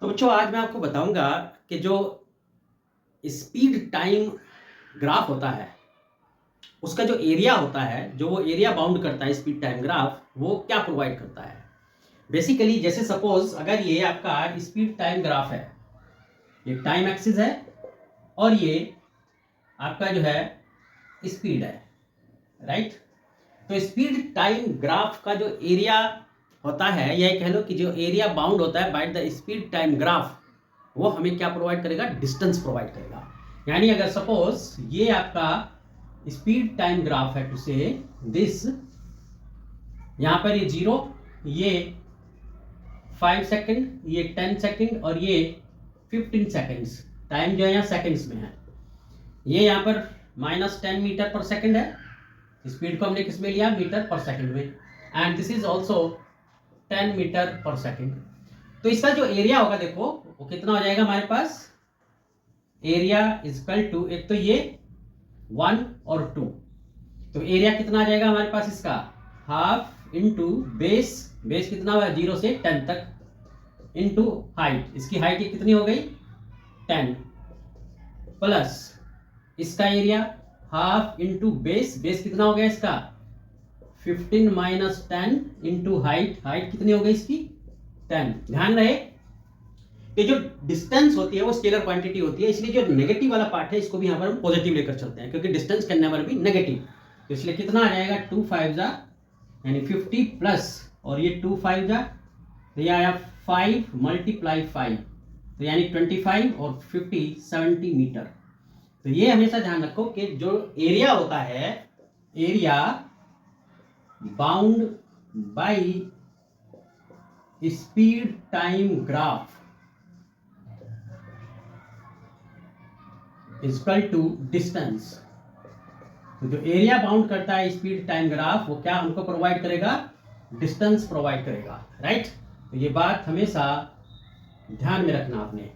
तो बच्चों आज मैं आपको बताऊंगा कि जो स्पीड टाइम ग्राफ होता है उसका जो एरिया होता है, जो वो एरिया बाउंड करता है स्पीड टाइम ग्राफ, वो क्या प्रोवाइड करता है। बेसिकली जैसे सपोज अगर ये आपका स्पीड टाइम ग्राफ है, ये टाइम एक्सिस है और ये आपका जो है स्पीड है, राइट। तो स्पीड टाइम ग्राफ का जो एरिया होता है, या कह लो कि जो एरिया बाउंड होता है by the speed time graph, वो हमें क्या प्रोवाइड करेगा, डिस्टेंस प्रोवाइड करेगा। यानी अगर सपोज ये आपका स्पीड टाइम ग्राफ है टू से दिस, यहां पर ये 0, ये 5 सेकंड, ये 10 सेकंड और ये 15 सेकंड्स, टाइम जो है यहाँ सेकंड्स में है। ये यहाँ पर -10 मीटर पर सेकंड है, स्पीड को हमने किस में लिया, मीटर पर सेकंड में, and this is also 10 metre per second. तो इसका जो एरिया होगा देखो वो कितना हो जाएगा हमारे पास, एरिया इजकल टू, एक तो ये 1 और 2, तो एरिया कितना आ जाएगा हमारे पास इसका, हाफ इंटू बेस, बेस कितना हुआ 0 से 10 तक, इंटू हाइट, इसकी हाइट कितनी हो गई 10, प्लस इसका area half into base, base कितना हो गया इसका 15 माइनस 10 इंटू हाइट, हाइट कितनी हो गई इसकी 10। ध्यान रहे कि जो डिस्टेंस होती है वो स्केलर क्वांटिटी होती है, इसलिए जो नेगेटिव वाला पार्ट है इसको भी यहाँ पर हम पॉजिटिव लेकर चलते हैं, क्योंकि distance can never be negative. तो इसलिए कितना आ जाएगा 2 5 जा यानी 50 प्लस, और ये 2 5 जा तो ये आया 5 मल्टीप्लाई 5, तो यानी 25 और 50 70 मीटर। तो ये हमेशा ध्यान रखो कि जो एरिया होता है, area bound by speed time graph equal to distance. तो जो एरिया बाउंड करता है स्पीड टाइम ग्राफ, वो क्या हमको प्रोवाइड करेगा, डिस्टेंस प्रोवाइड करेगा, राइट। तो ये बात हमेशा ध्यान में रखना आपने।